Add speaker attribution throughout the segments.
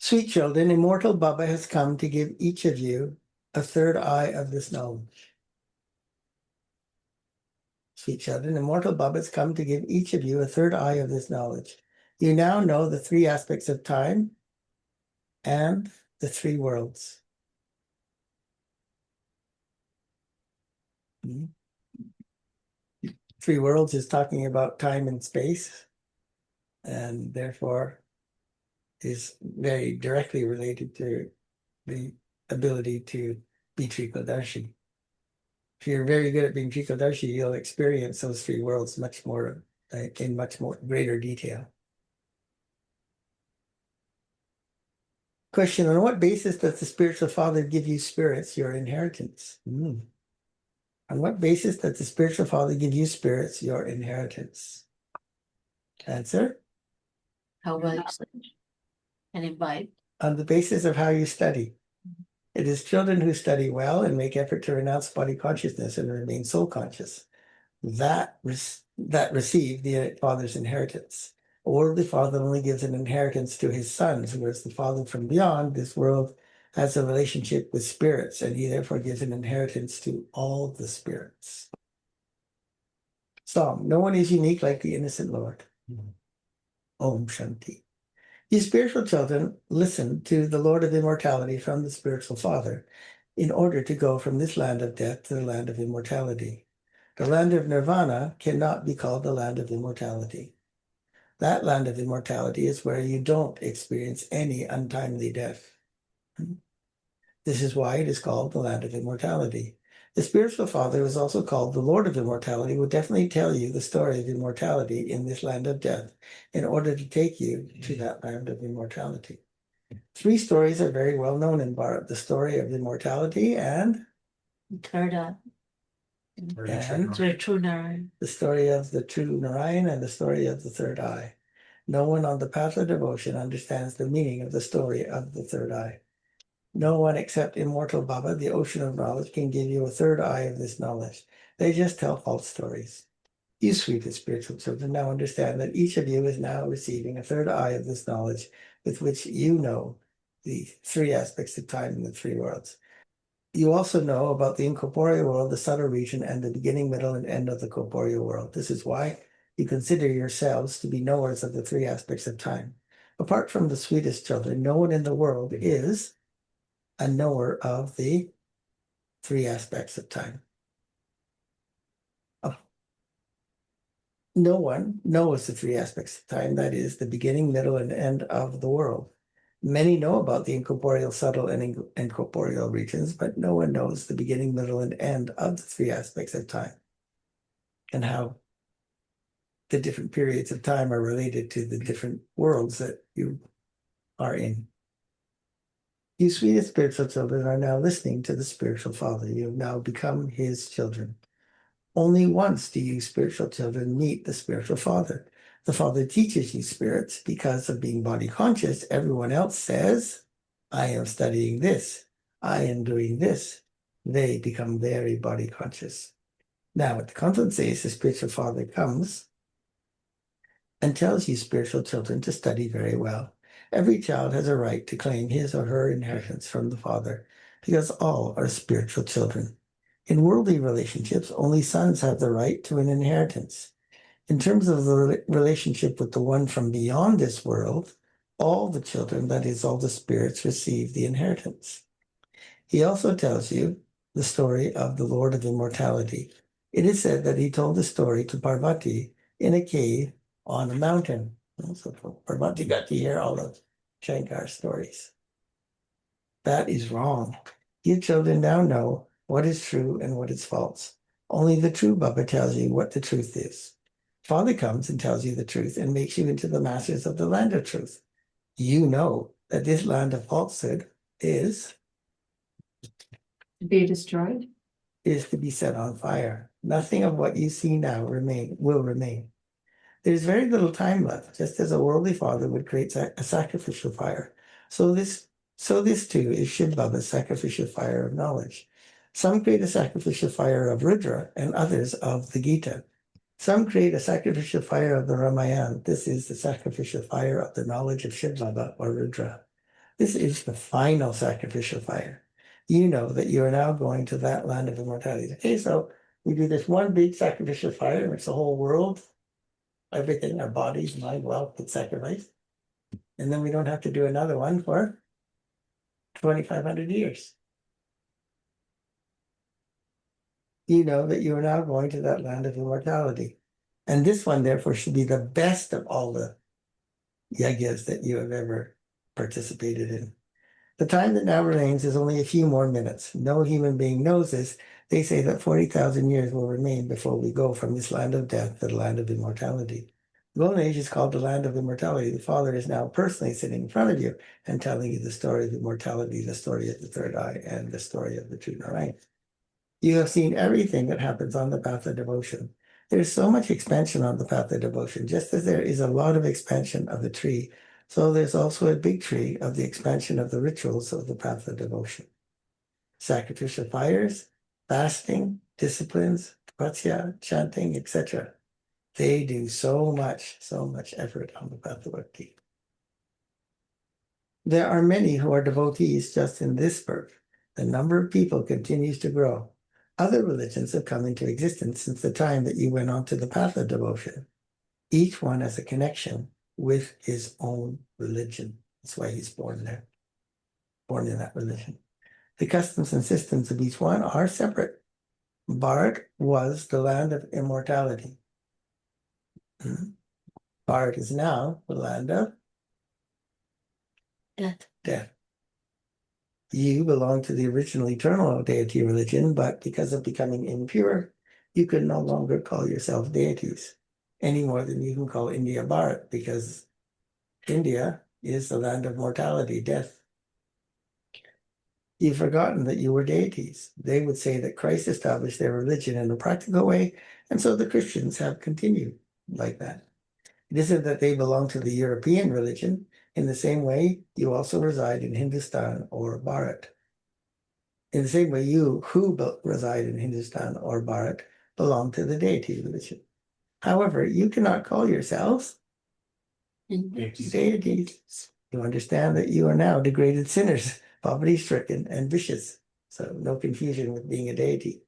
Speaker 1: Sweet children, immortal Baba has come to give each of you a third eye of this knowledge. Sweet children, immortal Baba has come to give each of you a third eye of this knowledge. You now know the three aspects of time and the three worlds. Three worlds is talking about time and space, and therefore is very directly related to the ability to be Trikodarshi. If you're very good at being Trikodarshi, you'll experience those three worlds much more in much more greater detail. Question: on what basis does the spiritual father give you spirits, your inheritance? On what basis does the spiritual father give you spirits, your inheritance? Answer:
Speaker 2: How well you and invite.
Speaker 1: On the basis of how you study. It is children who study well and make effort to renounce body consciousness and remain soul conscious that receive the father's inheritance. A worldly father only gives an inheritance to his sons, whereas the father from beyond this world has a relationship with spirits, and he therefore gives an inheritance to all the spirits. Psalm: no one is unique like the innocent Lord. Om Shanti. You spiritual children, listen to the Lord of immortality from the spiritual father in order to go from this land of death to the land of immortality. The land of nirvana cannot be called the land of immortality. That land of immortality is where you don't experience any untimely death. This is why it is called the land of immortality. The spiritual father is also called the Lord of immortality, will definitely tell you the story of immortality in this land of death in order to take you to that land of immortality. Three stories are very well known in Bharat: the story of immortality and
Speaker 2: third eye. And the true Narayan.
Speaker 1: The story of the true Narayan and the story of the third eye. No one on the path of devotion understands the meaning of the story of the third eye. No one except immortal Baba, the ocean of knowledge, can give you a third eye of this knowledge. They just tell false stories. You sweetest spiritual children now understand that each of you is now receiving a third eye of this knowledge with which you know the three aspects of time in the three worlds. You also know about the incorporeal world, the subtle region, and the beginning, middle, and end of the corporeal world. This is why you consider yourselves to be knowers of the three aspects of time. Apart from the sweetest children, no one in the world is a knower of the three aspects of time. No one knows the three aspects of time, that is, the beginning, middle, and end of the world. Many know about the incorporeal, subtle, and incorporeal regions, but no one knows the beginning, middle, and end of the three aspects of time and how the different periods of time are related to the different worlds that you are in. You sweetest spiritual children are now listening to the spiritual father. You have now become his children. Only once do you spiritual children meet the spiritual father. The father teaches you spirits because of being body conscious. Everyone else says, I am studying this. I am doing this. They become very body conscious. Now, what the content says, the spiritual father comes and tells you spiritual children to study very well. Every child has a right to claim his or her inheritance from the father because all are spiritual children. In worldly relationships, only sons have the right to an inheritance. In terms of the relationship with the one from beyond this world, all the children, that is, all the spirits, receive the inheritance. He also tells you the story of the Lord of Immortality. It is said that he told the story to Parvati in a cave on a mountain. So Parvati got to hear all of Shankar's stories. That is wrong. You children now know what is true and what is false. Only the true Baba tells you what the truth is. Father comes and tells you the truth and makes you into the masters of the land of truth. You know that this land of falsehood is
Speaker 2: to be destroyed,
Speaker 1: is to be set on fire. Nothing of what you see now will remain. There's very little time left, just as a worldly father would create a sacrificial fire. So this too is Shiv Baba's sacrificial fire of knowledge. Some create a sacrificial fire of Rudra and others of the Gita. Some create a sacrificial fire of the Ramayana. This is the sacrificial fire of the knowledge of Shiv Baba or Rudra. This is the final sacrificial fire. You know that you are now going to that land of immortality. Okay, so we do this one big sacrificial fire in which the whole world, everything, our bodies, mind, wealth, gets sacrificed. And then we don't have to do another one for 2,500 years. You know that you are now going to that land of immortality. And this one, therefore, should be the best of all the yagyas that you have ever participated in. The time that now remains is only a few more minutes. No human being knows this. They say that 40,000 years will remain before we go from this land of death to the land of immortality. The Golden Age is called the land of immortality. The Father is now personally sitting in front of you and telling you the story of immortality, the story of the third eye, and the story of the true Narayan. You have seen everything that happens on the path of devotion. There's so much expansion on the path of devotion, just as there is a lot of expansion of the tree. So there's also a big tree of the expansion of the rituals of the path of devotion. Sacrificial fires, fasting, disciplines, tapasya, chanting, etc. They do so much effort on the path of bhakti. There are many who are devotees just in this birth. The number of people continues to grow. Other religions have come into existence since the time that you went on to the path of devotion. Each one has a connection with his own religion. That's why he's born there, born in that religion. The customs and systems of each one are separate. Bharat was the land of immortality. Bharat is now the land of death. You belong to the original eternal deity religion, but because of becoming impure, you can no longer call yourself deities any more than you can call India Bharat, because India is the land of mortality, death. You've forgotten that you were deities. They would say that Christ established their religion in a practical way, and so the Christians have continued like that. It isn't that they belong to the European religion. In the same way, you also reside in Hindustan or Bharat. In the same way, you who reside in Hindustan or Bharat belong to the deity religion. However, you cannot call yourselves deities. You understand that you are now degraded sinners, poverty-stricken, and vicious. So no confusion with being a deity.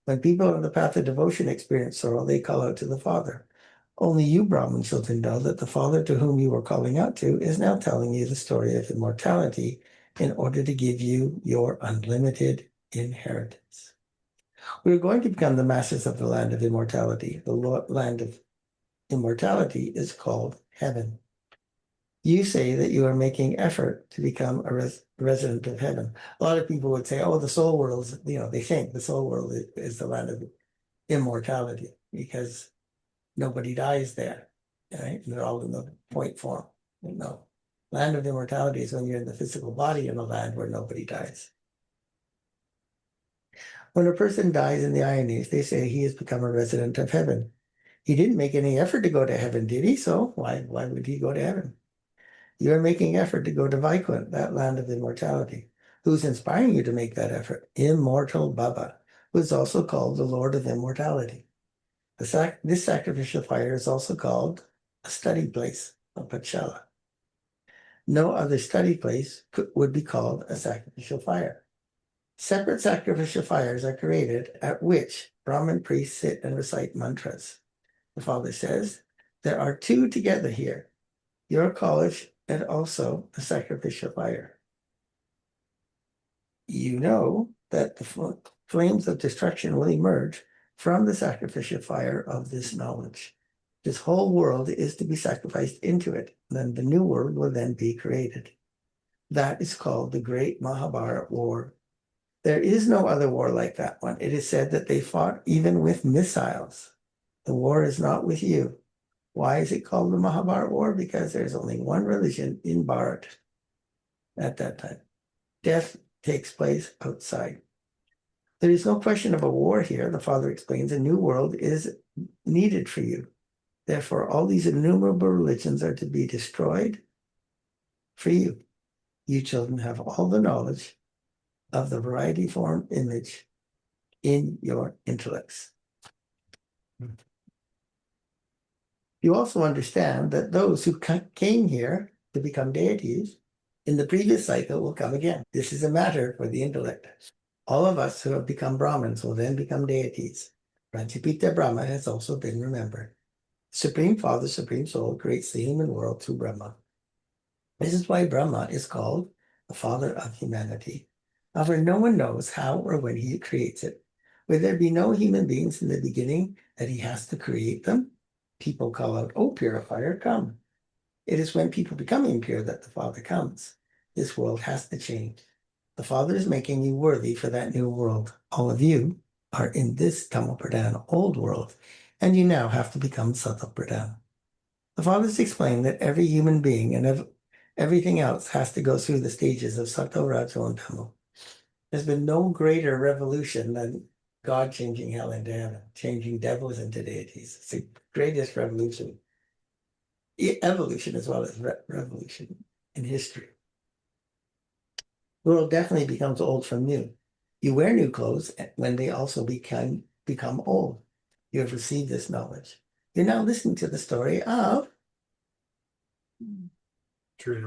Speaker 1: When people on the path of devotion experience sorrow, they call out to the Father. Only you, Brahmin children, know that the Father to whom you are calling out to is now telling you the story of immortality in order to give you your unlimited inheritance. We're going to become the masters of the land of immortality. The land of immortality is called heaven. You say that you are making effort to become a resident of heaven. A lot of people would say, oh, the soul world is, they think the soul world is the land of immortality because nobody dies there, right? They're all in the point form. No. Land of immortality is when you're in the physical body in a land where nobody dies. When a person dies in the Ionis, they say he has become a resident of heaven. He didn't make any effort to go to heaven, did he? So why would he go to heaven? You are making effort to go to Vaikunt, that land of immortality. Who's inspiring you to make that effort? Immortal Baba, who is also called the Lord of Immortality. This sacrificial fire is also called a study place, a pachala. No other study place would be called a sacrificial fire. Separate sacrificial fires are created at which Brahmin priests sit and recite mantras. The Father says, there are two together here, your college and also the sacrificial fire. You know that the flames of destruction will emerge from the sacrificial fire of this knowledge. This whole world is to be sacrificed into it. Then the new world will then be created. That is called the Great Mahabharata War. There is no other war like that one. It is said that they fought even with missiles. The war is not with you. Why is it called the Mahabharata War? Because there's only one religion in Bharat at that time. Death takes place outside. There is no question of a war here. The Father explains a new world is needed for you. Therefore, all these innumerable religions are to be destroyed for you. You children have all the knowledge of the variety form image in your intellects. You also understand that those who came here to become deities in the previous cycle will come again. This is a matter for the intellect. All of us who have become Brahmins will then become deities. Pranchipita Brahma has also been remembered. Supreme Father, Supreme Soul creates the human world through Brahma. This is why Brahma is called the father of humanity. However, no one knows how or when he creates it. Would there be no human beings in the beginning that he has to create them? People call out, "Oh, purifier, come." It is when people become impure that the Father comes. This world has to change. The Father is making you worthy for that new world. All of you are in this Tamo Pradhan old world, and you now have to become Sattva Pradhan. The Fathers explain that every human being and everything else has to go through the stages of Sattva, Rajo, and Tamo. There's been no greater revolution than God changing hell into heaven, changing devils into deities. It's the greatest revolution, evolution as well as revolution in history. The world definitely becomes old from new. You wear new clothes when they also become old. You have received this knowledge. You're now listening to the story of the true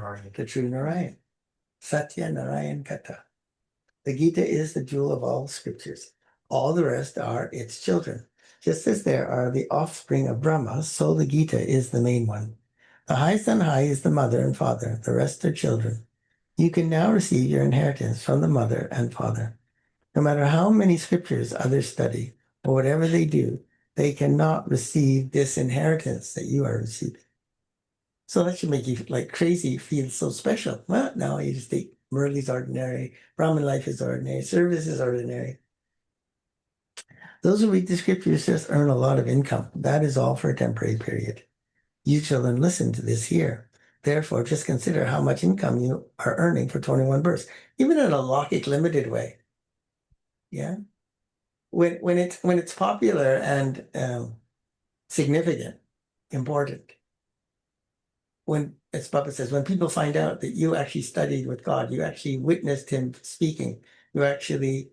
Speaker 1: Narayan, Satya Narayan Kata. The Gita is the jewel of all scriptures. All the rest are its children. Just as there are the offspring of Brahma, so the Gita is the main one. The highest on high is the mother and father. The rest are children. You can now receive your inheritance from the mother and father. No matter how many scriptures others study or whatever they do, they cannot receive this inheritance that you are receiving. So that should make you like crazy, feel so special. Well, now you just think Murli's ordinary, Brahmin life is ordinary, service is ordinary. Those who read the scriptures just earn a lot of income. That is all for a temporary period. You children listen to this here. Therefore, just consider how much income you are earning for 21 births, even in a Logic Limited way. Yeah. When it's popular and significant, important. When, as Papa says, when people find out that you actually studied with God, you actually witnessed him speaking, you actually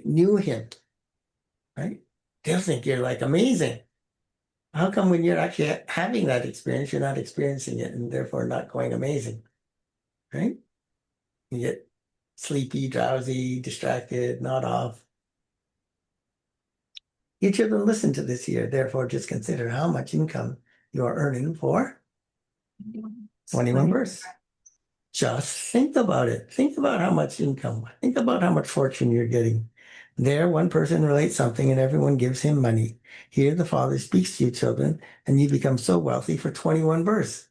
Speaker 1: knew him, right? They'll think you're like amazing. How come when you're actually having that experience, you're not experiencing it and therefore not going amazing, right? You get sleepy, drowsy, distracted, not off. You children listen to this here, therefore just consider how much income you are earning for 21 births. Just think about it. Think about how much income. Think about how much fortune you're getting. There, one person relates something and everyone gives him money. Here, the Father speaks to you, children, and you become so wealthy for 21 births.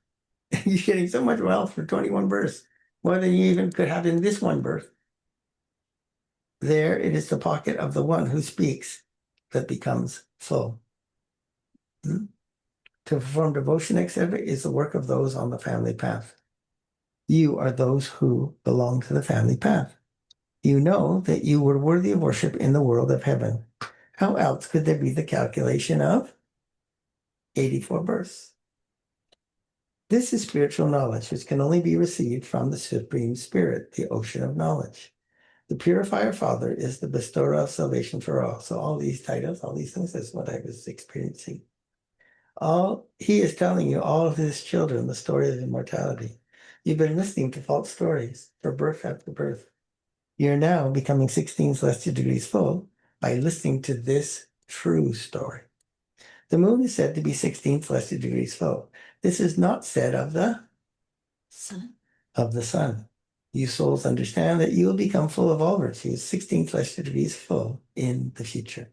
Speaker 1: You're getting so much wealth for 21 births, more than you even could have in this one birth. There, it is the pocket of the one who speaks that becomes full. To perform devotion, etc., is the work of those on the family path. You are those who belong to the family path. You know that you were worthy of worship in the world of heaven. How else could there be the calculation of 84 births? This is spiritual knowledge, which can only be received from the Supreme Spirit, the ocean of knowledge. The Purifier Father is the bestower of salvation for all. So all these titles, all these things, is what I was experiencing. He is telling you, all of his children, the story of immortality. You've been listening to false stories for birth after birth. You're now becoming 16 celestial degrees full by listening to this true story. The moon is said to be 16 celestial degrees full. This is not said of the sun. You souls understand that you will become full of all virtues, 16 celestial degrees full in the future.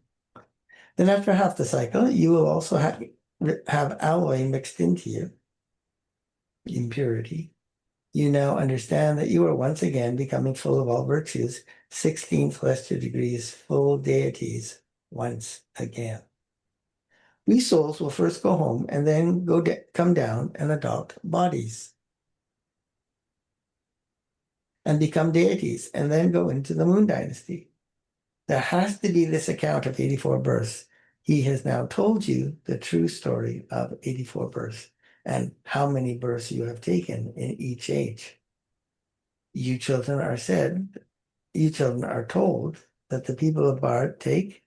Speaker 1: Then after half the cycle, you will also have alloy mixed into you, impurity. You now understand that you are once again becoming full of all virtues, 16 celestial degrees, full deities, once again. We souls will first go home and then come down and adopt bodies and become deities and then go into the moon dynasty. There has to be this account of 84 births. He has now told you the true story of 84 births and how many births you have taken in each age. You children are told that the people of Bharat take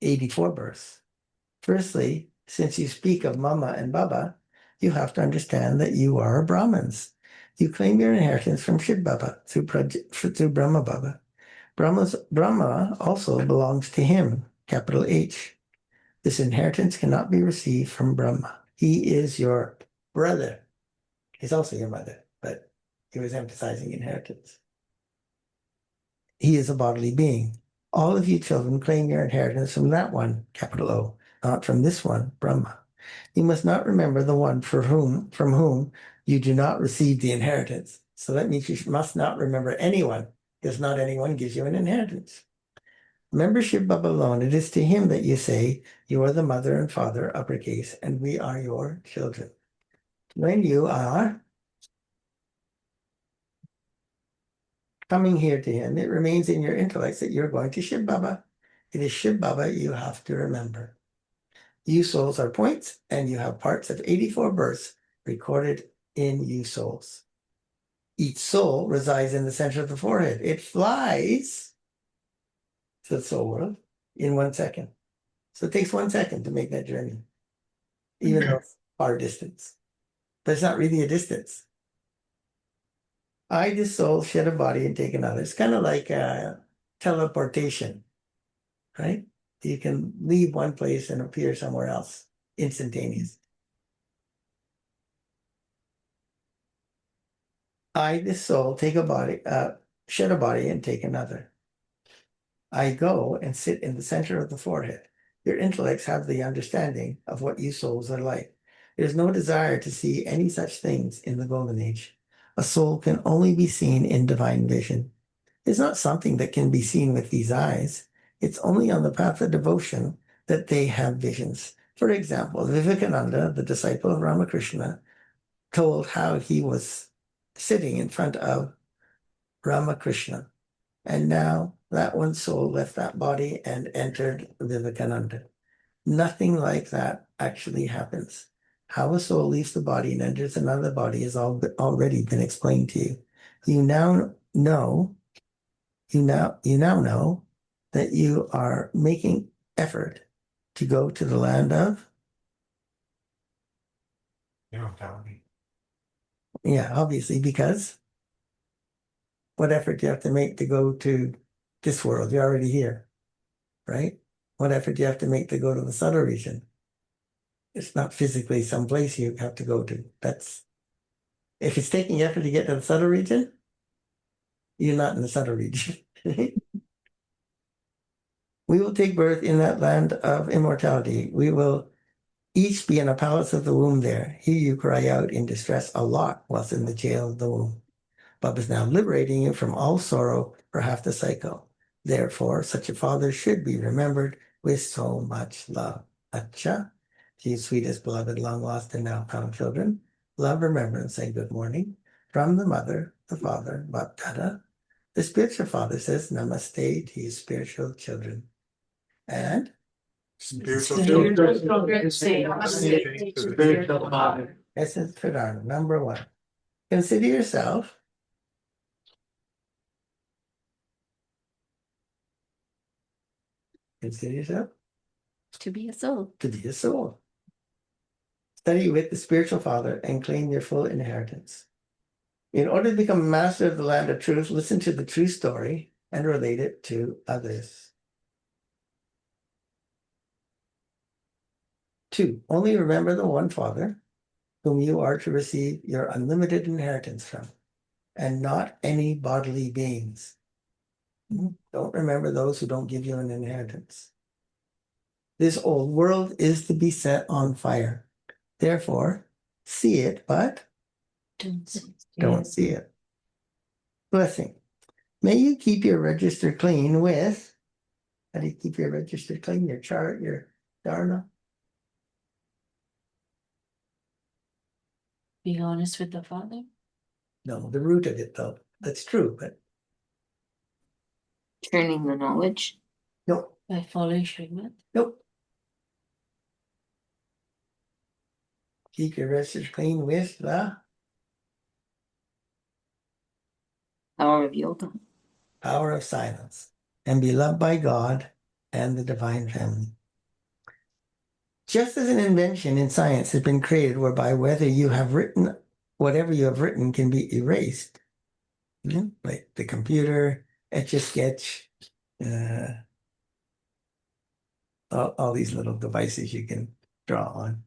Speaker 1: 84 births. Firstly, since you speak of Mama and Baba, you have to understand that you are Brahmins. You claim your inheritance from Shiv Baba through Brahma Baba. Brahma also belongs to him, capital H. This inheritance cannot be received from Brahma. He is your brother. He's also your mother, but he was emphasizing inheritance. He is a bodily being. All of you children claim your inheritance from that one, capital O, not from this one, Brahma. You must not remember the one from whom you do not receive the inheritance. So that means you must not remember anyone, because not anyone gives you an inheritance. Membership Baba alone, it is to him that you say, you are the mother and father, uppercase, and we are your children. When you are coming here to him, it remains in your intellects that you're going to Shiv Baba. It is Shiv Baba you have to remember. You souls are points, and you have parts of 84 births recorded in you souls. Each soul resides in the center of the forehead. It flies to the soul world in 1 second. So it takes 1 second to make that journey, even though it's far distance. But it's not really a distance. I, this soul, shed a body and take another. It's kind of like teleportation, right? You can leave one place and appear somewhere else instantaneous. I, this soul, take a body, shed a body and take another. I go and sit in the center of the forehead. Your intellects have the understanding of what you souls are like. There is no desire to see any such things in the golden age. A soul can only be seen in divine vision. It's not something that can be seen with these eyes. It's only on the path of devotion that they have visions. For example, Vivekananda, the disciple of Ramakrishna, told how he was sitting in front of Ramakrishna. And now that one soul left that body and entered Vivekananda. Nothing like that actually happens. How a soul leaves the body and enters another body has already been explained to you. You now know that you are making effort to go to the land of. You don't tell me. Yeah, obviously, because what effort do you have to make to go to this world? You're already here, right? What effort do you have to make to go to the subtle region? It's not physically someplace you have to go to. That's if it's taking effort to get to the subtle region, you're not in the subtle region. We will take birth in that land of immortality. We will each be in a palace of the womb there. Here you cry out in distress a lot whilst in the jail of the womb. Baba is now liberating you from all sorrow for half the cycle. Therefore, such a father should be remembered with so much love. Acha, to you sweetest, beloved, long lost and now found children, love, remembrance, and good morning from the mother, the father, Bapdada. The spiritual father says, Namaste to you spiritual children. And
Speaker 3: Spiritual children say namaste to spiritual father.
Speaker 1: Essence Pradharma, number 1. Consider yourself
Speaker 2: To be a soul.
Speaker 1: to be a soul. Study with the spiritual father and claim your full inheritance. In order to become a master of the land of truth, listen to the true story and relate it to others. 2, only remember the one father whom you are to receive your unlimited inheritance from, and not any bodily beings. Don't remember those who don't give you an inheritance. This old world is to be set on fire. Therefore, see it, but don't see it. Blessing. May you keep your register clean with, how do you keep your register clean? Your chart, your dharna?
Speaker 2: Being honest with the Father.
Speaker 1: No, the root of it though. That's true, but
Speaker 4: Turning the knowledge.
Speaker 1: nope,
Speaker 2: By following Srimad.
Speaker 1: nope. Keep your register clean with the
Speaker 4: Power of yoga.
Speaker 1: power of silence and be loved by God and the divine family. Just as an invention in science has been created whereby whether you have written whatever you have written can be erased, like the computer, Etch-a-Sketch, all these little devices you can draw on.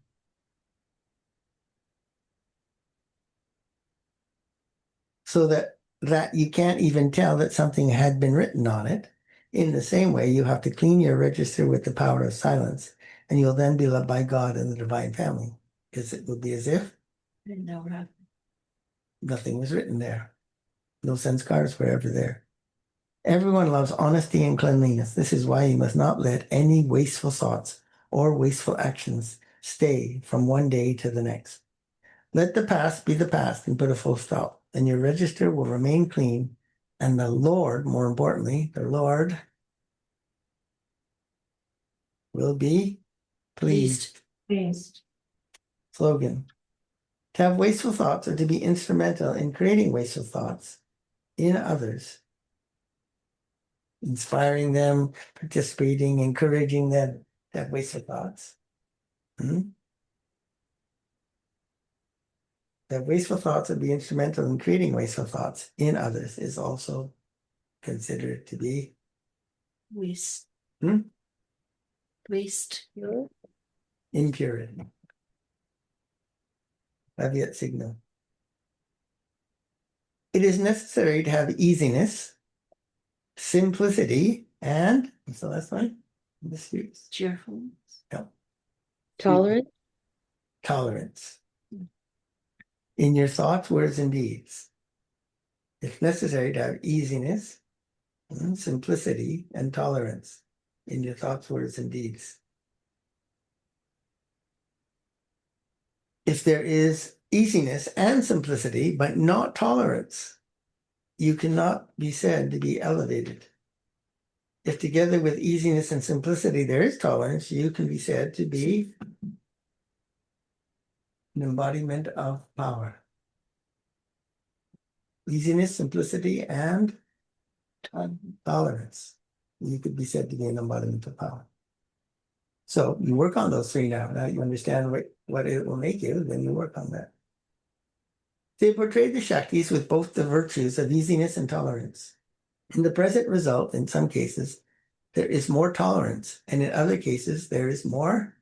Speaker 1: So that you can't even tell that something had been written on it. In the same way, you have to clean your register with the power of silence, and you'll then be loved by God and the divine family, because it will be as if
Speaker 2: It never happened.
Speaker 1: nothing was written there. No sanskars were ever there. Everyone loves honesty and cleanliness. This is why you must not let any wasteful thoughts or wasteful actions stay from one day to the next. Let the past be the past and put a full stop, and your register will remain clean. And the Lord, more importantly, the Lord will be pleased.
Speaker 2: Pleased.
Speaker 1: Slogan. To have wasteful thoughts or to be instrumental in creating wasteful thoughts in others, inspiring them, participating, encouraging them to have wasteful thoughts. That wasteful thoughts or be instrumental in creating wasteful thoughts in others is also considered to be
Speaker 2: Waste.
Speaker 1: Hmm?
Speaker 2: Waste.
Speaker 1: impurity. Caveat signal. It is necessary to have easiness, simplicity, and what's the last one? Disputes.
Speaker 2: Cheerfulness.
Speaker 5: Tolerant.
Speaker 1: Tolerance. In your thoughts, words, and deeds. It's necessary to have easiness, simplicity, and tolerance in your thoughts, words, and deeds. If there is easiness and simplicity, but not tolerance, you cannot be said to be elevated. If together with easiness and simplicity there is tolerance, you can be said to be an embodiment of power. Easiness, simplicity, and tolerance. You could be said to be an embodiment of power. So you work on those three now. Now you understand what it will make you, then you work on that. They portrayed the Shaktis with both the virtues of easiness and tolerance. In the present result, in some cases, there is more tolerance, and in other cases, there is more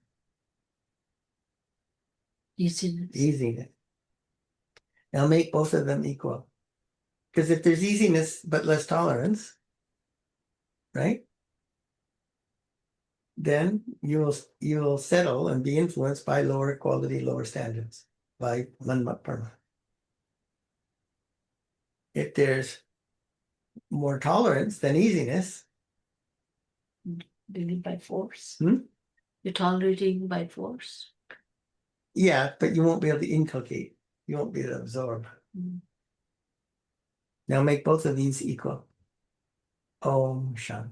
Speaker 1: easiness. Now make both of them equal. Because if there's easiness but less tolerance, right? Then you will settle and be influenced by lower quality, lower standards, by manmat parma. If there's more tolerance than easiness,
Speaker 2: Doing it by force.
Speaker 1: Hmm?
Speaker 2: You're tolerating by force.
Speaker 1: yeah, but you won't be able to inculcate. You won't be able to absorb. Now make both of these equal. Om Shanti.